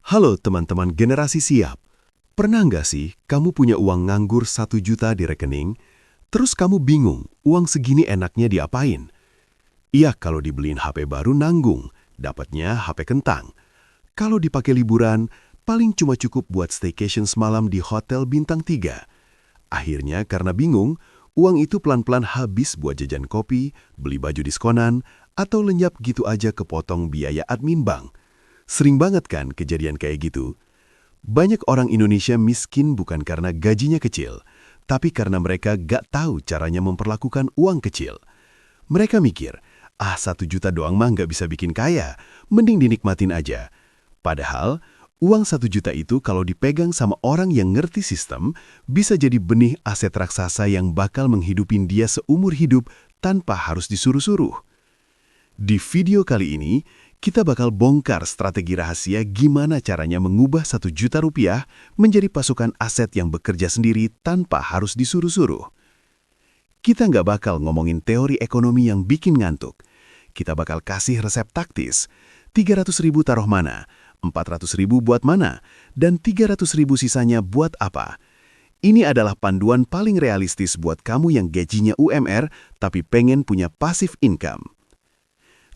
Halo teman-teman generasi siap. Pernah nggak sih kamu punya uang nganggur 1 juta di rekening, terus kamu bingung uang segini enaknya diapain? Iya, kalau dibeliin HP baru nanggung, dapatnya HP kentang. Kalau dipakai liburan, paling cuma cukup buat staycation semalam di hotel bintang 3. Akhirnya karena bingung, uang itu pelan-pelan habis buat jajan kopi, beli baju diskonan, atau lenyap gitu aja kepotong biaya admin bank. Sering banget kan kejadian kayak gitu? Banyak orang Indonesia miskin bukan karena gajinya kecil, tapi karena mereka gak tahu caranya memperlakukan uang kecil. Mereka mikir, 1 juta doang mah gak bisa bikin kaya, mending dinikmatin aja. Padahal, uang 1 juta itu kalau dipegang sama orang yang ngerti sistem, bisa jadi benih aset raksasa yang bakal menghidupin dia seumur hidup tanpa harus disuruh-suruh. Di video kali ini, kita bakal bongkar strategi rahasia gimana caranya mengubah 1 juta rupiah menjadi pasukan aset yang bekerja sendiri tanpa harus disuruh-suruh. Kita nggak bakal ngomongin teori ekonomi yang bikin ngantuk. Kita bakal kasih resep taktis. 300.000 taruh mana, 400.000 buat mana, dan 300.000 sisanya buat apa. Ini adalah panduan paling realistis buat kamu yang gajinya UMR tapi pengen punya passive income.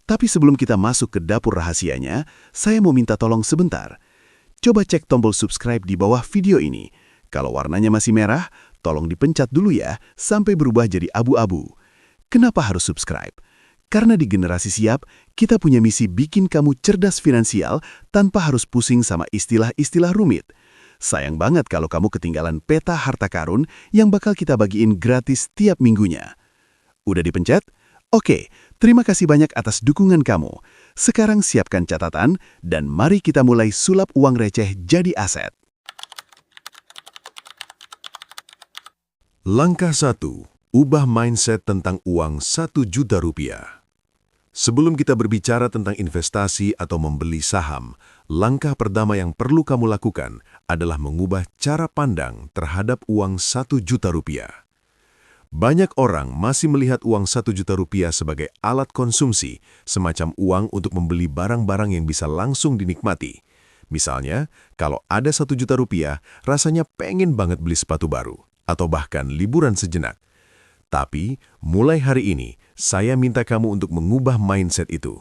Tapi sebelum kita masuk ke dapur rahasianya, saya mau minta tolong sebentar. Coba cek tombol subscribe di bawah video ini. Kalau warnanya masih merah, tolong dipencet dulu ya, sampai berubah jadi abu-abu. Kenapa harus subscribe? Karena di Generasi Siap, kita punya misi bikin kamu cerdas finansial tanpa harus pusing sama istilah-istilah rumit. Sayang banget kalau kamu ketinggalan peta harta karun yang bakal kita bagiin gratis tiap minggunya. Udah dipencet? Oke, terima kasih banyak atas dukungan kamu. Sekarang siapkan catatan dan mari kita mulai sulap uang receh jadi aset. Langkah 1. Ubah mindset tentang uang 1 juta rupiah. Sebelum kita berbicara tentang investasi atau membeli saham, langkah pertama yang perlu kamu lakukan adalah mengubah cara pandang terhadap uang 1 juta rupiah. Banyak orang masih melihat uang 1 juta rupiah sebagai alat konsumsi, semacam uang untuk membeli barang-barang yang bisa langsung dinikmati. Misalnya, kalau ada 1 juta rupiah, rasanya pengen banget beli sepatu baru, atau bahkan liburan sejenak. Tapi, mulai hari ini, saya minta kamu untuk mengubah mindset itu.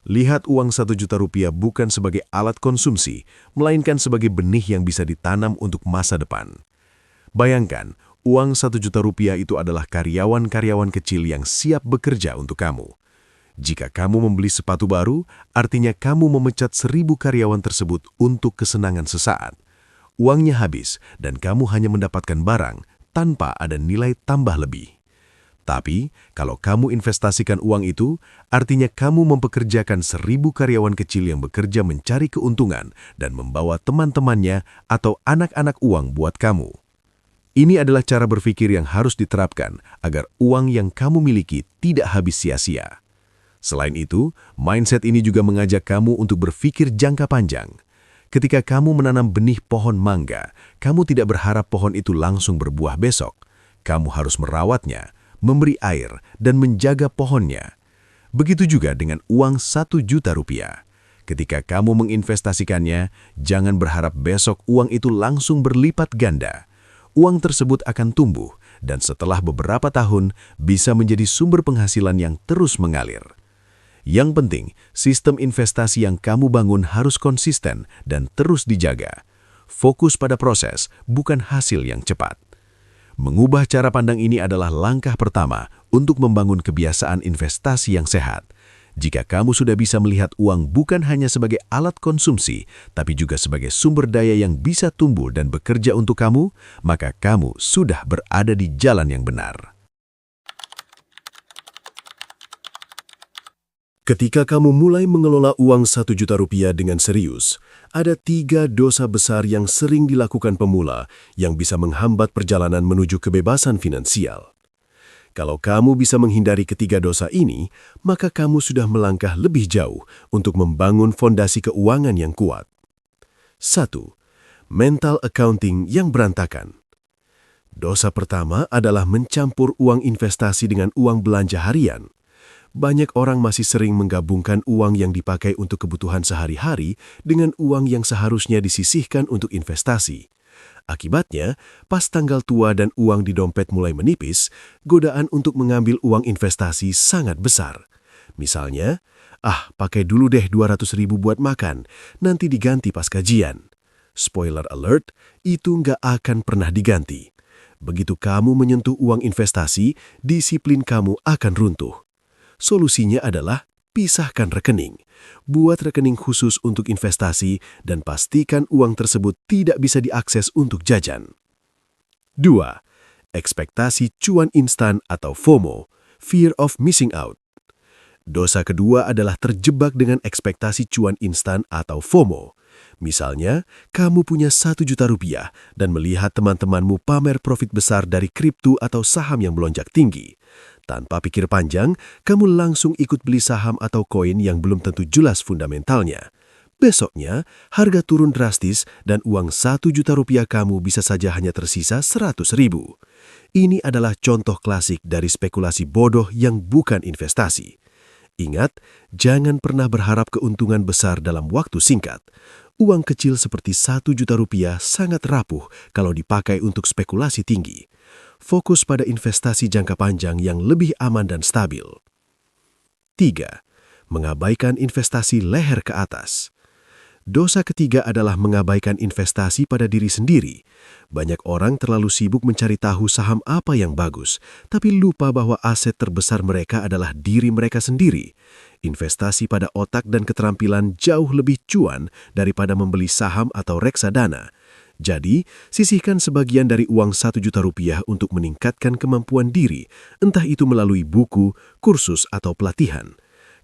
Lihat uang 1 juta rupiah bukan sebagai alat konsumsi, melainkan sebagai benih yang bisa ditanam untuk masa depan. Bayangkan, uang 1 juta rupiah itu adalah karyawan-karyawan kecil yang siap bekerja untuk kamu. Jika kamu membeli sepatu baru, artinya kamu memecat 1.000 karyawan tersebut untuk kesenangan sesaat. Uangnya habis dan kamu hanya mendapatkan barang tanpa ada nilai tambah lebih. Tapi, kalau kamu investasikan uang itu, artinya kamu mempekerjakan 1.000 karyawan kecil yang bekerja mencari keuntungan dan membawa teman-temannya atau anak-anak uang buat kamu. Ini adalah cara berpikir yang harus diterapkan agar uang yang kamu miliki tidak habis sia-sia. Selain itu, mindset ini juga mengajak kamu untuk berpikir jangka panjang. Ketika kamu menanam benih pohon mangga, kamu tidak berharap pohon itu langsung berbuah besok. Kamu harus merawatnya, memberi air, dan menjaga pohonnya. Begitu juga dengan uang 1 juta rupiah. Ketika kamu menginvestasikannya, jangan berharap besok uang itu langsung berlipat ganda. Uang tersebut akan tumbuh dan setelah beberapa tahun bisa menjadi sumber penghasilan yang terus mengalir. Yang penting, sistem investasi yang kamu bangun harus konsisten dan terus dijaga. Fokus pada proses, bukan hasil yang cepat. Mengubah cara pandang ini adalah langkah pertama untuk membangun kebiasaan investasi yang sehat. Jika kamu sudah bisa melihat uang bukan hanya sebagai alat konsumsi, tapi juga sebagai sumber daya yang bisa tumbuh dan bekerja untuk kamu, maka kamu sudah berada di jalan yang benar. Ketika kamu mulai mengelola uang 1 juta rupiah dengan serius, ada 3 dosa besar yang sering dilakukan pemula yang bisa menghambat perjalanan menuju kebebasan finansial. Kalau kamu bisa menghindari ketiga dosa ini, maka kamu sudah melangkah lebih jauh untuk membangun fondasi keuangan yang kuat. 1. Mental accounting yang berantakan. Dosa pertama adalah mencampur uang investasi dengan uang belanja harian. Banyak orang masih sering menggabungkan uang yang dipakai untuk kebutuhan sehari-hari dengan uang yang seharusnya disisihkan untuk investasi. Akibatnya, pas tanggal tua dan uang di dompet mulai menipis, godaan untuk mengambil uang investasi sangat besar. Misalnya, pakai dulu deh 200.000 buat makan, nanti diganti pas gajian. Spoiler alert, itu nggak akan pernah diganti. Begitu kamu menyentuh uang investasi, disiplin kamu akan runtuh. Solusinya adalah pisahkan rekening. Buat rekening khusus untuk investasi dan pastikan uang tersebut tidak bisa diakses untuk jajan. 2. Ekspektasi cuan instan atau FOMO, Fear of Missing Out. Dosa kedua adalah terjebak dengan ekspektasi cuan instan atau FOMO. Misalnya, kamu punya 1 juta rupiah dan melihat teman-temanmu pamer profit besar dari kripto atau saham yang melonjak tinggi. Tanpa pikir panjang, kamu langsung ikut beli saham atau koin yang belum tentu jelas fundamentalnya. Besoknya, harga turun drastis dan uang 1 juta rupiah kamu bisa saja hanya tersisa 100.000. Ini adalah contoh klasik dari spekulasi bodoh yang bukan investasi. Ingat, jangan pernah berharap keuntungan besar dalam waktu singkat. Uang kecil seperti 1 juta rupiah sangat rapuh kalau dipakai untuk spekulasi tinggi. Fokus pada investasi jangka panjang yang lebih aman dan stabil. 3. Mengabaikan investasi leher ke atas. Dosa ketiga adalah mengabaikan investasi pada diri sendiri. Banyak orang terlalu sibuk mencari tahu saham apa yang bagus, tapi lupa bahwa aset terbesar mereka adalah diri mereka sendiri. Investasi pada otak dan keterampilan jauh lebih cuan daripada membeli saham atau reksadana. Jadi, sisihkan sebagian dari uang 1 juta rupiah untuk meningkatkan kemampuan diri, entah itu melalui buku, kursus, atau pelatihan.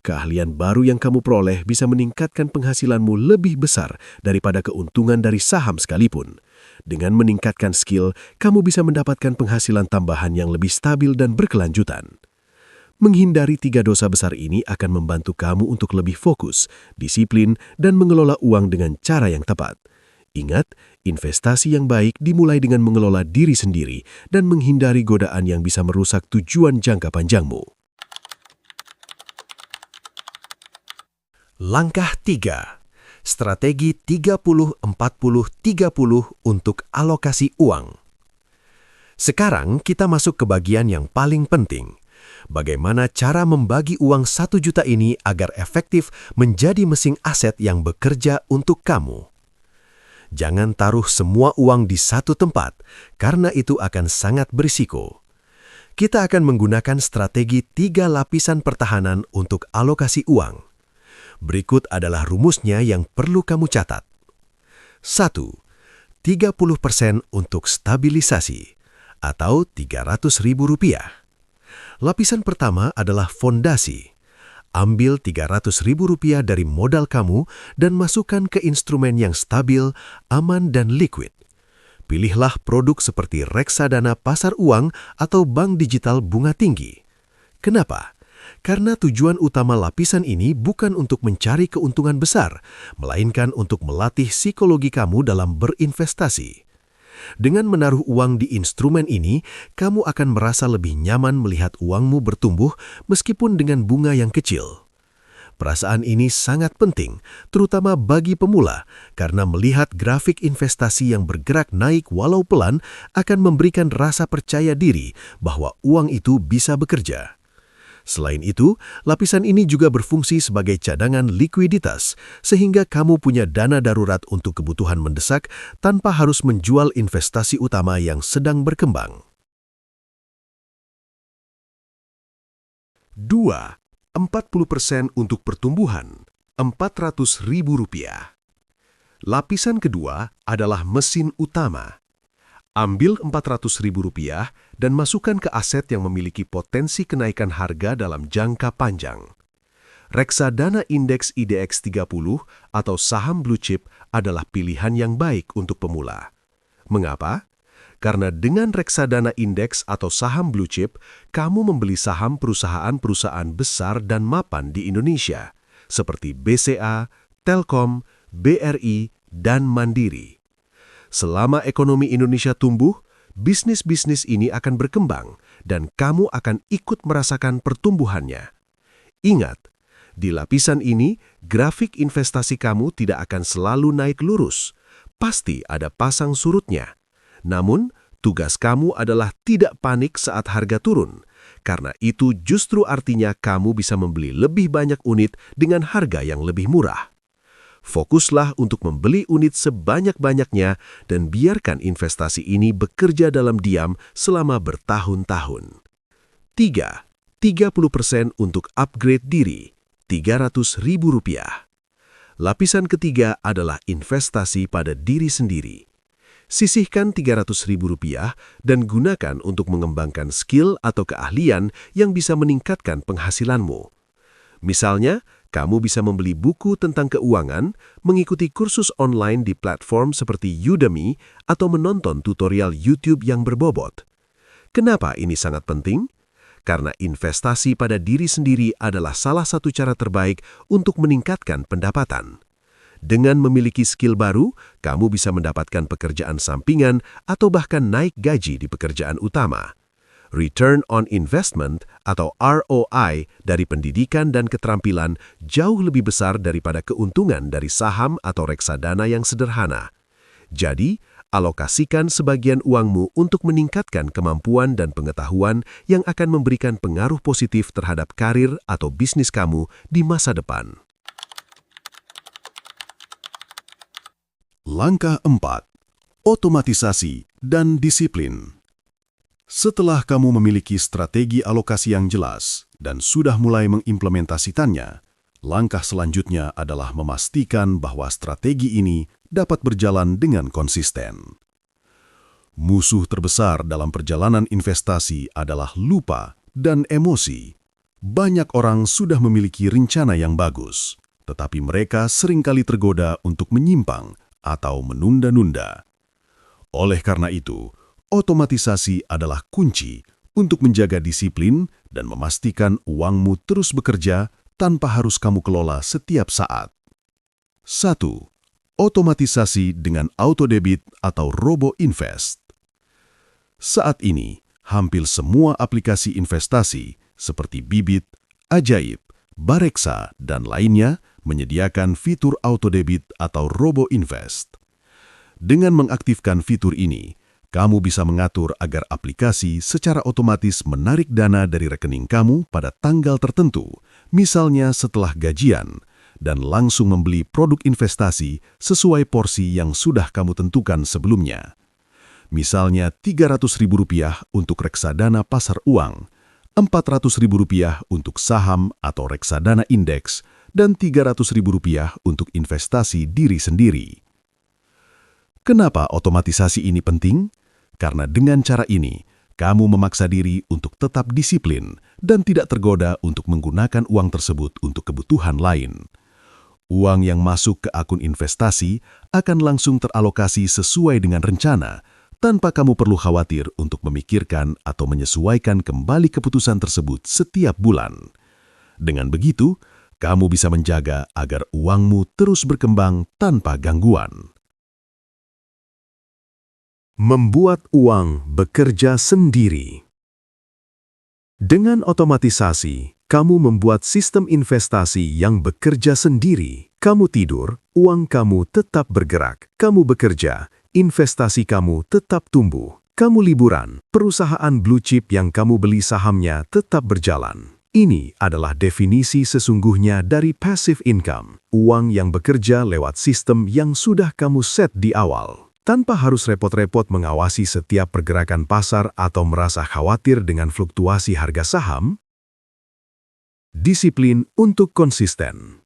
Keahlian baru yang kamu peroleh bisa meningkatkan penghasilanmu lebih besar daripada keuntungan dari saham sekalipun. Dengan meningkatkan skill, kamu bisa mendapatkan penghasilan tambahan yang lebih stabil dan berkelanjutan. Menghindari 3 dosa besar ini akan membantu kamu untuk lebih fokus, disiplin, dan mengelola uang dengan cara yang tepat. Ingat, investasi yang baik dimulai dengan mengelola diri sendiri dan menghindari godaan yang bisa merusak tujuan jangka panjangmu. Langkah 3. Strategi 30-40-30 untuk alokasi uang. Sekarang kita masuk ke bagian yang paling penting. Bagaimana cara membagi uang 1 juta ini agar efektif menjadi mesin aset yang bekerja untuk kamu. Jangan taruh semua uang di satu tempat, karena itu akan sangat berisiko. Kita akan menggunakan strategi 3 lapisan pertahanan untuk alokasi uang. Berikut adalah rumusnya yang perlu kamu catat. 1. 30% untuk stabilisasi, atau Rp300.000. Lapisan pertama adalah fondasi. Ambil Rp300.000 dari modal kamu dan masukkan ke instrumen yang stabil, aman, dan liquid. Pilihlah produk seperti reksadana pasar uang atau bank digital bunga tinggi. Kenapa? Karena tujuan utama lapisan ini bukan untuk mencari keuntungan besar, melainkan untuk melatih psikologi kamu dalam berinvestasi. Dengan menaruh uang di instrumen ini, kamu akan merasa lebih nyaman melihat uangmu bertumbuh meskipun dengan bunga yang kecil. Perasaan ini sangat penting, terutama bagi pemula, karena melihat grafik investasi yang bergerak naik walau pelan akan memberikan rasa percaya diri bahwa uang itu bisa bekerja. Selain itu, lapisan ini juga berfungsi sebagai cadangan likuiditas, sehingga kamu punya dana darurat untuk kebutuhan mendesak tanpa harus menjual investasi utama yang sedang berkembang. 2. 40% untuk pertumbuhan, Rp400.000. Lapisan kedua adalah mesin utama. Ambil Rp400.000 dan masukkan ke aset yang memiliki potensi kenaikan harga dalam jangka panjang. Reksadana indeks IDX 30 atau saham blue chip adalah pilihan yang baik untuk pemula. Mengapa? Karena dengan reksadana indeks atau saham blue chip, kamu membeli saham perusahaan-perusahaan besar dan mapan di Indonesia, seperti BCA, Telkom, BRI, dan Mandiri. Selama ekonomi Indonesia tumbuh, bisnis-bisnis ini akan berkembang dan kamu akan ikut merasakan pertumbuhannya. Ingat, di lapisan ini, grafik investasi kamu tidak akan selalu naik lurus. Pasti ada pasang surutnya. Namun, tugas kamu adalah tidak panik saat harga turun, karena itu justru artinya kamu bisa membeli lebih banyak unit dengan harga yang lebih murah. Fokuslah untuk membeli unit sebanyak-banyaknya dan biarkan investasi ini bekerja dalam diam selama bertahun-tahun. 3. 30% untuk upgrade diri, Rp300.000. Lapisan ketiga adalah investasi pada diri sendiri. Sisihkan Rp300.000 dan gunakan untuk mengembangkan skill atau keahlian yang bisa meningkatkan penghasilanmu. Misalnya, kamu bisa membeli buku tentang keuangan, mengikuti kursus online di platform seperti Udemy, atau menonton tutorial YouTube yang berbobot. Kenapa ini sangat penting? Karena investasi pada diri sendiri adalah salah satu cara terbaik untuk meningkatkan pendapatan. Dengan memiliki skill baru, kamu bisa mendapatkan pekerjaan sampingan atau bahkan naik gaji di pekerjaan utama. Return on Investment atau ROI dari pendidikan dan keterampilan jauh lebih besar daripada keuntungan dari saham atau reksadana yang sederhana. Jadi, alokasikan sebagian uangmu untuk meningkatkan kemampuan dan pengetahuan yang akan memberikan pengaruh positif terhadap karir atau bisnis kamu di masa depan. Langkah 4. Otomatisasi dan disiplin. Setelah kamu memiliki strategi alokasi yang jelas dan sudah mulai mengimplementasikannya, langkah selanjutnya adalah memastikan bahwa strategi ini dapat berjalan dengan konsisten. Musuh terbesar dalam perjalanan investasi adalah lupa dan emosi. Banyak orang sudah memiliki rencana yang bagus, tetapi mereka seringkali tergoda untuk menyimpang atau menunda-nunda. Oleh karena itu, otomatisasi adalah kunci untuk menjaga disiplin dan memastikan uangmu terus bekerja tanpa harus kamu kelola setiap saat. 1. Otomatisasi dengan auto-debit atau robo-invest. Saat ini, hampir semua aplikasi investasi seperti Bibit, Ajaib, Bareksa, dan lainnya menyediakan fitur auto-debit atau robo-invest. Dengan mengaktifkan fitur ini, kamu bisa mengatur agar aplikasi secara otomatis menarik dana dari rekening kamu pada tanggal tertentu, misalnya setelah gajian, dan langsung membeli produk investasi sesuai porsi yang sudah kamu tentukan sebelumnya. Misalnya Rp300.000 untuk reksadana pasar uang, Rp400.000 untuk saham atau reksadana indeks, dan Rp300.000 untuk investasi diri sendiri. Kenapa otomatisasi ini penting? Karena dengan cara ini, kamu memaksa diri untuk tetap disiplin dan tidak tergoda untuk menggunakan uang tersebut untuk kebutuhan lain. Uang yang masuk ke akun investasi akan langsung teralokasi sesuai dengan rencana, tanpa kamu perlu khawatir untuk memikirkan atau menyesuaikan kembali keputusan tersebut setiap bulan. Dengan begitu, kamu bisa menjaga agar uangmu terus berkembang tanpa gangguan. Membuat uang bekerja sendiri. Dengan otomatisasi, kamu membuat sistem investasi yang bekerja sendiri. Kamu tidur, uang kamu tetap bergerak. Kamu bekerja, investasi kamu tetap tumbuh. Kamu liburan, perusahaan blue chip yang kamu beli sahamnya tetap berjalan. Ini adalah definisi sesungguhnya dari passive income, uang yang bekerja lewat sistem yang sudah kamu set di awal. Tanpa harus repot-repot mengawasi setiap pergerakan pasar atau merasa khawatir dengan fluktuasi harga saham. Disiplin untuk konsisten.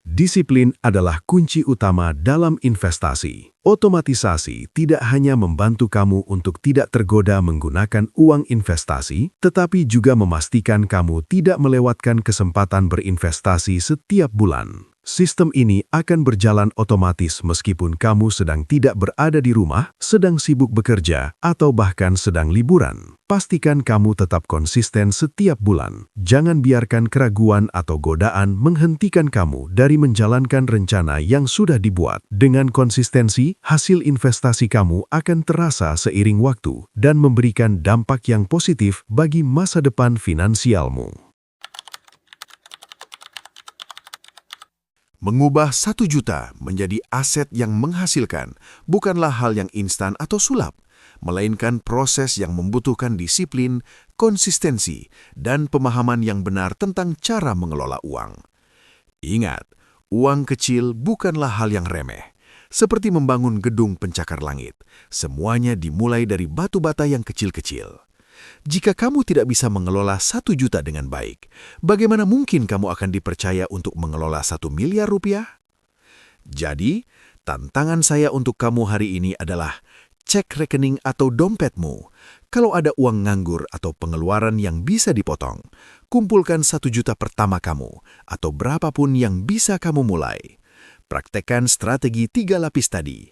Disiplin adalah kunci utama dalam investasi. Otomatisasi tidak hanya membantu kamu untuk tidak tergoda menggunakan uang investasi, tetapi juga memastikan kamu tidak melewatkan kesempatan berinvestasi setiap bulan. Sistem ini akan berjalan otomatis meskipun kamu sedang tidak berada di rumah, sedang sibuk bekerja, atau bahkan sedang liburan. Pastikan kamu tetap konsisten setiap bulan. Jangan biarkan keraguan atau godaan menghentikan kamu dari menjalankan rencana yang sudah dibuat. Dengan konsistensi, hasil investasi kamu akan terasa seiring waktu dan memberikan dampak yang positif bagi masa depan finansialmu. Mengubah 1 juta menjadi aset yang menghasilkan bukanlah hal yang instan atau sulap, melainkan proses yang membutuhkan disiplin, konsistensi, dan pemahaman yang benar tentang cara mengelola uang. Ingat, uang kecil bukanlah hal yang remeh. Seperti membangun gedung pencakar langit, semuanya dimulai dari batu bata yang kecil-kecil. Jika kamu tidak bisa mengelola 1 juta dengan baik, bagaimana mungkin kamu akan dipercaya untuk mengelola 1 miliar rupiah? Jadi, tantangan saya untuk kamu hari ini adalah cek rekening atau dompetmu. Kalau ada uang nganggur atau pengeluaran yang bisa dipotong, kumpulkan 1 juta pertama kamu atau berapapun yang bisa kamu mulai. Praktekkan strategi 3 lapis tadi,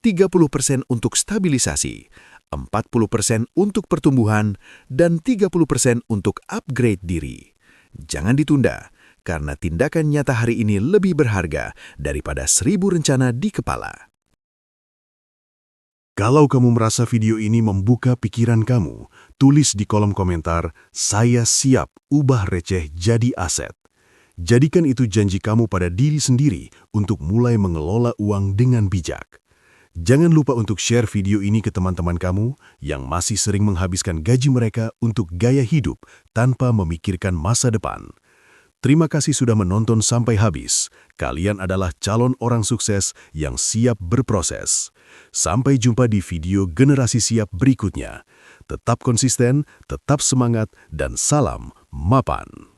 30% untuk stabilisasi, 40% untuk pertumbuhan, dan 30% untuk upgrade diri. Jangan ditunda, karena tindakan nyata hari ini lebih berharga daripada 1000 rencana di kepala. Kalau kamu merasa video ini membuka pikiran kamu, tulis di kolom komentar, "Saya siap ubah receh jadi aset." Jadikan itu janji kamu pada diri sendiri untuk mulai mengelola uang dengan bijak. Jangan lupa untuk share video ini ke teman-teman kamu yang masih sering menghabiskan gaji mereka untuk gaya hidup tanpa memikirkan masa depan. Terima kasih sudah menonton sampai habis. Kalian adalah calon orang sukses yang siap berproses. Sampai jumpa di video Generasi Siap berikutnya. Tetap konsisten, tetap semangat, dan salam mapan.